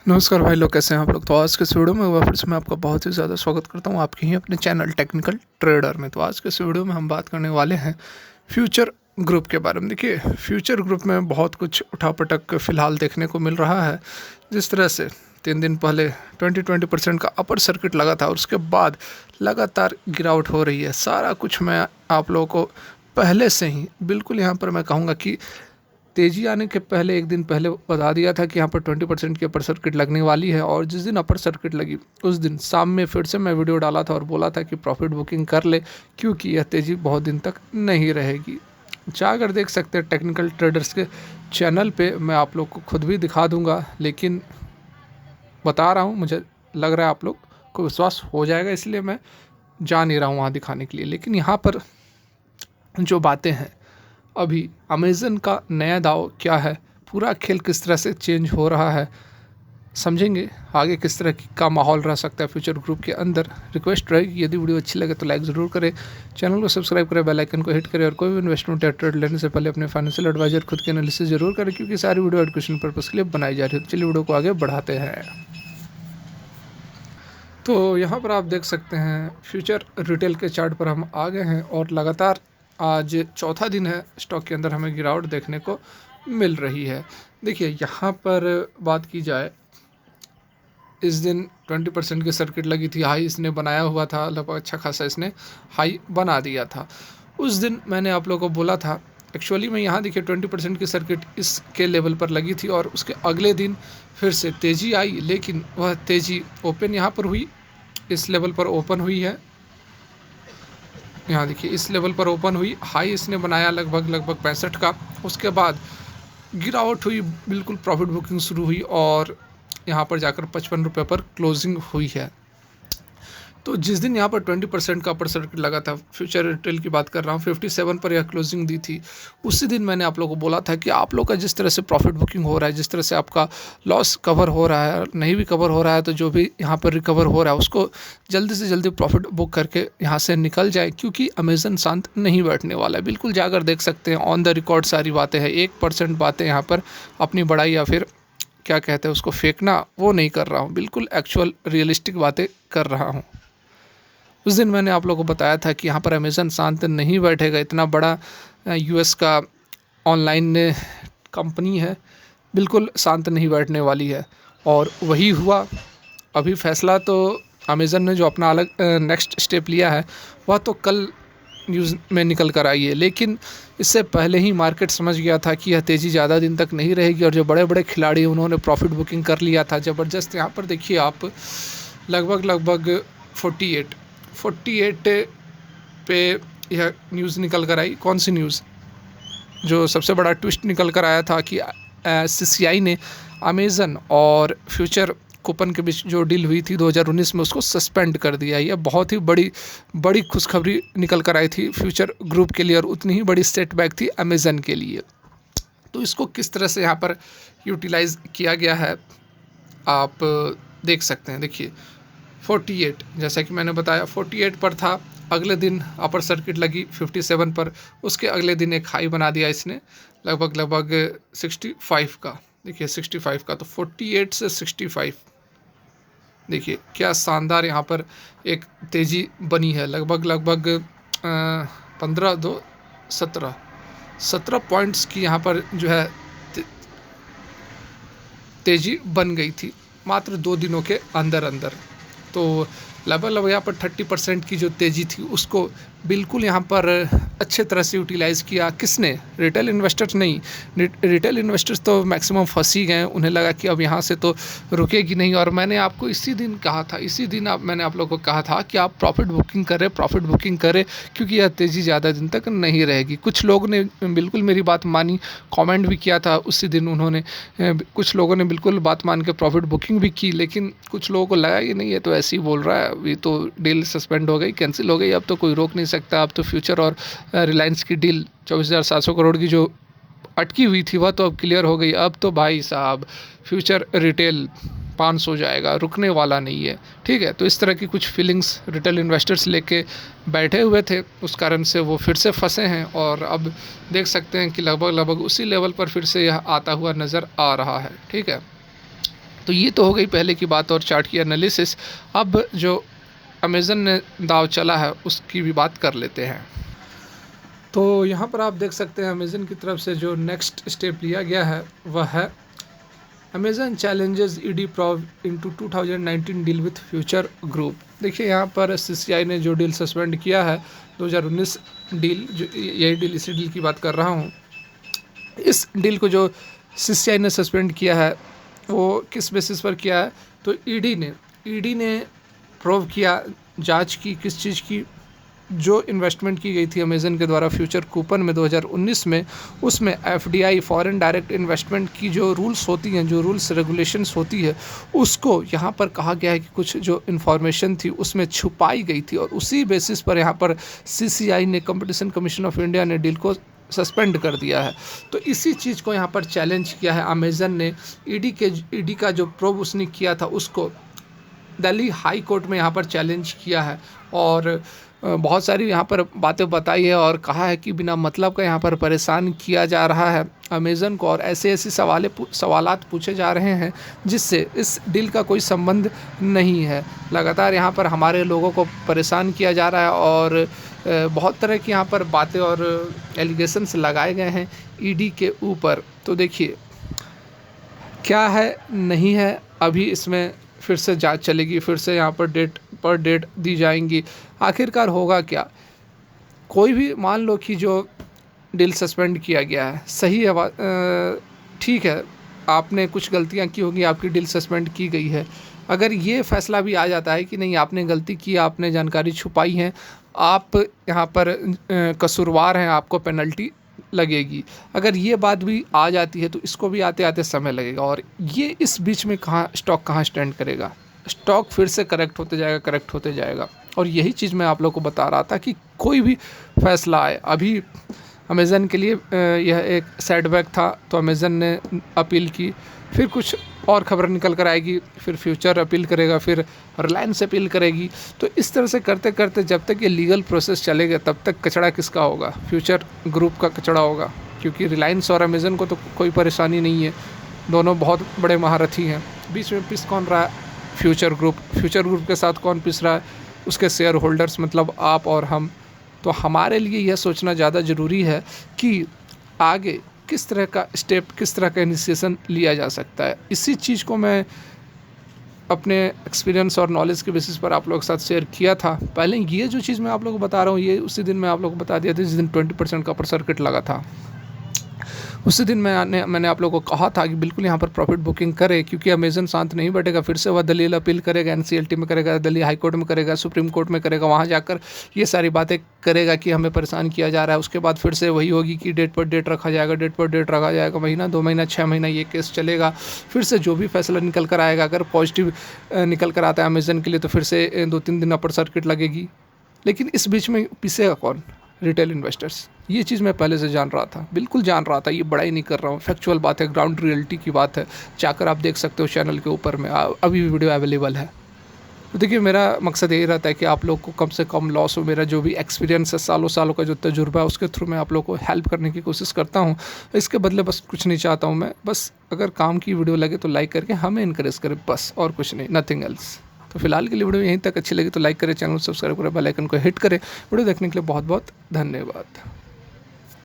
नमस्कार भाई लोग, कैसे हैं आप लोग। तो आज के इस वीडियो में एक बार फिर से मैं आपका बहुत ही ज़्यादा स्वागत करता हूं आपके ही अपने चैनल टेक्निकल ट्रेडर में। तो आज के इस वीडियो में हम बात करने वाले हैं फ्यूचर ग्रुप के बारे में। देखिए, फ्यूचर ग्रुप में बहुत कुछ उठापटक फ़िलहाल देखने को मिल रहा है। जिस तरह से 3 दिन पहले 20% का अपर सर्किट लगा था और उसके बाद लगातार गिरावट हो रही है। सारा कुछ मैं आप लोगों को पहले से ही बिल्कुल यहाँ पर मैं कहूँगा कि तेज़ी आने के पहले 1 दिन पहले बता दिया था कि यहाँ पर 20% की अपर सर्किट लगने वाली है। और जिस दिन अपर सर्किट लगी उस दिन शाम में फिर से मैं वीडियो डाला था और बोला था कि प्रॉफिट बुकिंग कर ले, क्योंकि यह तेज़ी बहुत दिन तक नहीं रहेगी। जाकर देख सकते हैं टेक्निकल ट्रेडर्स के चैनल पे, मैं आप लोग को खुद भी दिखा दूंगा, लेकिन बता रहा हूँ, मुझे लग रहा है आप लोग को विश्वास हो जाएगा, इसलिए मैं जा नहीं रहा हूँ वहाँ दिखाने के लिए। लेकिन यहाँ पर जो बातें हैं, अभी अमेज़न का नया दाव क्या है, पूरा खेल किस तरह से चेंज हो रहा है, समझेंगे आगे किस तरह का माहौल रह सकता है फ्यूचर ग्रुप के अंदर। रिक्वेस्ट रहेगी, यदि वीडियो अच्छी लगे तो लाइक ज़रूर करें, चैनल को सब्सक्राइब करें, बेल आइकन को हिट करें और कोई भी इन्वेस्टमेंट या ट्रेड लेने से पहले अपने फाइनेंशियल एडवाइजर खुद के एनालिसिस जरूर करें, क्योंकि सारी वीडियो एजुकेशन पर्पज़ के लिए बनाई जा रही है। चलिए वीडियो को आगे बढ़ाते हैं। तो यहाँ पर आप देख सकते हैं फ्यूचर रिटेल के चार्ट पर हम आ गए हैं और लगातार आज चौथा दिन है स्टॉक के अंदर हमें गिरावट देखने को मिल रही है। देखिए, यहाँ पर बात की जाए, इस दिन 20% की सर्किट लगी थी, हाई इसने बनाया हुआ था, लगभग अच्छा खासा इसने हाई बना दिया था। उस दिन मैंने आप लोगों को बोला था, एक्चुअली में यहाँ देखिए 20% की सर्किट इसके लेवल पर लगी थी और उसके अगले दिन फिर से तेज़ी आई, लेकिन वह तेज़ी ओपन यहाँ पर हुई, इस लेवल पर ओपन हुई है। यहाँ देखिए इस लेवल पर ओपन हुई, हाई इसने बनाया लगभग 65 का। उसके बाद गिरावट हुई, बिल्कुल प्रॉफिट बुकिंग शुरू हुई और यहाँ पर जाकर 55 रुपये पर क्लोजिंग हुई है। तो जिस दिन यहाँ पर 20% का अपर सर्किट लगा था, फ्यूचर रिटेल की बात कर रहा हूँ, 57 पर यह क्लोजिंग दी थी। उसी दिन मैंने आप लोगों को बोला था कि आप लोग का जिस तरह से प्रॉफिट बुकिंग हो रहा है, जिस तरह से आपका लॉस कवर हो रहा है, नहीं भी कवर हो रहा है तो जो भी यहाँ पर रिकवर हो रहा है उसको जल्दी से जल्दी प्रॉफिट बुक करके यहाँ से निकल जाए, क्योंकि अमेज़न शांत नहीं बैठने वाला है। बिल्कुल जाकर देख सकते हैं, ऑन द रिकॉर्ड सारी बातें हैं। 1% बातें यहाँ पर अपनी बड़ाई या फिर क्या कहते हैं उसको फेंकना, वो नहीं कर रहा हूँ, बिल्कुल एक्चुअल रियलिस्टिक बातें कर रहा हूँ। उस दिन मैंने आप लोगों को बताया था कि यहाँ पर अमेज़न शांत नहीं बैठेगा, इतना बड़ा यूएस का ऑनलाइन कंपनी है, बिल्कुल शांत नहीं बैठने वाली है। और वही हुआ। अभी फैसला तो अमेज़न ने जो अपना अलग नेक्स्ट स्टेप लिया है वह तो कल न्यूज़ में निकल कर आई है, लेकिन इससे पहले ही मार्केट समझ गया था कि यह तेज़ी ज़्यादा दिन तक नहीं रहेगी और जो बड़े बड़े खिलाड़ी उन्होंने प्रॉफिट बुकिंग कर लिया था ज़बरदस्त। यहाँ पर देखिए आप लगभग 48 पे यह न्यूज़ निकल कर आई। कौन सी न्यूज़? जो सबसे बड़ा ट्विस्ट निकल कर आया था कि सीसीआई ने अमेज़न और फ्यूचर कूपन के बीच जो डील हुई थी 2019 में, उसको सस्पेंड कर दिया। यह बहुत ही बड़ी खुशखबरी निकल कर आई थी फ्यूचर ग्रुप के लिए और उतनी ही बड़ी सेटबैक थी अमेज़न के लिए। तो इसको किस तरह से यहाँ पर यूटिलाइज़ किया गया है आप देख सकते हैं। देखिए 48, जैसा कि मैंने बताया 48 पर था, अगले दिन अपर सर्किट लगी 57 पर, उसके अगले दिन एक हाई बना दिया इसने लगभग 65 का। देखिए 65 का, तो 48 से 65, देखिए क्या शानदार यहाँ पर एक तेज़ी बनी है। लगभग 17 पॉइंट्स की यहाँ पर जो है तेज़ी बन गई थी मात्र 2 दिनों के अंदर। तो लगभग यहाँ पर 30% की जो तेज़ी थी उसको बिल्कुल यहाँ पर अच्छे तरह से यूटिलाइज़ किया। किसने? रिटेल इन्वेस्टर्स नहीं। रिटेल इन्वेस्टर्स तो मैक्सिमम फंस ही गए, उन्हें लगा कि अब यहाँ से तो रुकेगी नहीं। और मैंने आपको इसी दिन कहा था, मैंने आप लोगों को कहा था कि आप प्रॉफिट बुकिंग करें, क्योंकि यह तेज़ी ज़्यादा दिन तक नहीं रहेगी। कुछ लोगों ने बिल्कुल मेरी बात मानी, कमेंट भी किया था उसी दिन उन्होंने, कुछ लोगों ने बिल्कुल बात मान के प्रॉफिट बुकिंग भी की, लेकिन कुछ लोगों को लगा कि नहीं, ये तो ऐसे ही बोल रहा है, अभी तो डील सस्पेंड हो गई, कैंसिल हो गई, अब तो कोई रोक नहीं सकता, अब तो फ्यूचर और रिलायंस की डील 24,700 करोड़ की जो अटकी हुई थी वह तो अब क्लियर हो गई। अब तो भाई साहब फ्यूचर रिटेल 500 जाएगा, रुकने वाला नहीं है। ठीक है, तो इस तरह की कुछ फीलिंग्स रिटेल इन्वेस्टर्स लेके बैठे हुए थे, उस कारण से वो फिर से फंसे हैं और अब देख सकते हैं कि लगभग उसी लेवल पर फिर से यह आता हुआ नज़र आ रहा है। ठीक है, तो ये तो हो गई पहले की बात और चार्ट की एनालिसिस। अब जो अमेज़न ने दाव चला है उसकी भी बात कर लेते हैं। तो यहाँ पर आप देख सकते हैं अमेज़न की तरफ से जो नेक्स्ट स्टेप लिया गया है वह है Amazon challenges ED probe into 2019 deal with future group. देखिए यहाँ पर सीसीआई ने जो डील सस्पेंड किया है 2019 डील, जो यही डील, इसी डील की बात कर रहा हूँ। इस डील को जो सीसीआई ने सस्पेंड किया है वो किस बेसिस पर किया है, तो ईडी ने प्रोव किया, जांच की किस चीज़ की, जो इन्वेस्टमेंट की गई थी अमेज़न के द्वारा फ्यूचर कूपन में 2019 में, उसमें एफडीआई फॉरेन डायरेक्ट इन्वेस्टमेंट की जो रूल्स होती हैं, जो रूल्स रेगुलेशंस होती है, उसको यहाँ पर कहा गया है कि कुछ जो इन्फॉर्मेशन थी उसमें छुपाई गई थी, और उसी बेसिस पर यहाँ पर सीसीआई ने, कंपटीशन कमीशन ऑफ इंडिया ने डील को सस्पेंड कर दिया है। तो इसी चीज़ को यहाँ पर चैलेंज किया है अमेज़न ने। ईडी का जो प्रोब उसने किया था उसको दिल्ली हाई कोर्ट में यहाँ पर चैलेंज किया है, और बहुत सारी यहाँ पर बातें बताई है और कहा है कि बिना मतलब का यहाँ पर परेशान किया जा रहा है अमेज़न को, और ऐसे सवालात पूछे जा रहे हैं जिससे इस डील का कोई संबंध नहीं है। लगातार यहाँ पर हमारे लोगों को परेशान किया जा रहा है और बहुत तरह की यहाँ पर बातें और एलिगेशंस लगाए गए हैं ईडी के ऊपर। तो देखिए क्या है नहीं है, अभी इसमें फिर से जांच चलेगी, फिर से यहाँ पर डेट दी जाएंगी। आखिरकार होगा क्या? कोई भी मान लो कि जो डील सस्पेंड किया गया है सही है, ठीक है, आपने कुछ गलतियाँ की होगी, आपकी डील सस्पेंड की गई है। अगर ये फैसला भी आ जाता है कि नहीं आपने गलती की, आपने जानकारी छुपाई है, आप यहाँ पर कसूरवार हैं, आपको पेनल्टी लगेगी, अगर ये बात भी आ जाती है तो इसको भी आते आते समय लगेगा, और ये इस बीच में स्टॉक कहाँ स्टैंड करेगा? स्टॉक फिर से करेक्ट होते जाएगा। और यही चीज़ मैं आप लोगों को बता रहा था कि कोई भी फैसला आए, अभी अमेज़न के लिए यह एक सेटबैक था तो अमेज़न ने अपील की, फिर कुछ और खबर निकल कर आएगी, फिर फ्यूचर अपील करेगा, फिर रिलायंस अपील करेगी। तो इस तरह से करते करते जब तक ये लीगल प्रोसेस चलेगा तब तक कचड़ा किसका होगा? फ्यूचर ग्रुप का कचड़ा होगा, क्योंकि रिलायंस और अमेज़न को तो कोई परेशानी नहीं है, दोनों बहुत बड़े महारथी हैं। बीच में पिस कौन रहा है? फ्यूचर ग्रुप के साथ कौन पिस रहा है? उसके शेयर होल्डर्स, मतलब आप और हम। तो हमारे लिए यह सोचना ज़्यादा ज़रूरी है कि आगे किस तरह का स्टेप, किस तरह का इनिशिएशन लिया जा सकता है। इसी चीज़ को मैं अपने एक्सपीरियंस और नॉलेज के बेसिस पर आप लोगों के साथ शेयर किया था। पहले ये जो चीज़ मैं आप लोगों को बता रहा हूँ, ये उसी दिन मैं आप लोगों को बता दिया था जिस दिन 20% का अपर सर्किट लगा था। उसी दिन मैंने आप लोगों को कहा था कि बिल्कुल यहाँ पर प्रॉफिट बुकिंग करे, क्योंकि अमेज़न शांत नहीं बैठेगा, फिर से वह दलील अपील करेगा, एनसीएलटी में करेगा, दिल्ली हाई कोर्ट में करेगा, सुप्रीम कोर्ट में करेगा, वहाँ जाकर ये सारी बातें करेगा कि हमें परेशान किया जा रहा है। उसके बाद फिर से वही होगी कि डेट पर डेट रखा जाएगा, महीना 2 महीना 6 महीना ये केस चलेगा। फिर से जो भी फैसला निकल कर आएगा, अगर पॉजिटिव निकल कर आता है अमेज़न के लिए तो फिर से 2-3 दिन अपर सर्किट लगेगी। लेकिन इस बीच में पिसेगा कौन? Retail investors. ये चीज़ मैं पहले से जान रहा था, बिल्कुल जान रहा था, ये बड़ाई नहीं कर रहा हूँ, फैक्चुअल बात है, ग्राउंड रियलिटी की बात है। जाकर आप देख सकते हो चैनल के ऊपर में, अभी भी वीडियो अवेलेबल है। तो देखिए मेरा मकसद यही रहता है कि आप लोग को कम से कम लॉस हो। मेरा जो भी एक्सपीरियंस है, सालों का जो तजुर्बा है, उसके थ्रू मैं आप लोग को हेल्प करने की कोशिश करता हूँ। इसके बदले बस कुछ नहीं चाहता हूँ मैं, बस अगर काम की वीडियो लगे तो लाइक करके हमें इनकरेज करें, बस, और कुछ नहीं, नथिंग एल्स। तो फिलहाल के लिए वीडियो यहीं तक अच्छी लगी तो लाइक करें, चैनल सब्सक्राइब करें, बेल आइकन को हिट करें। वीडियो देखने के लिए बहुत बहुत धन्यवाद।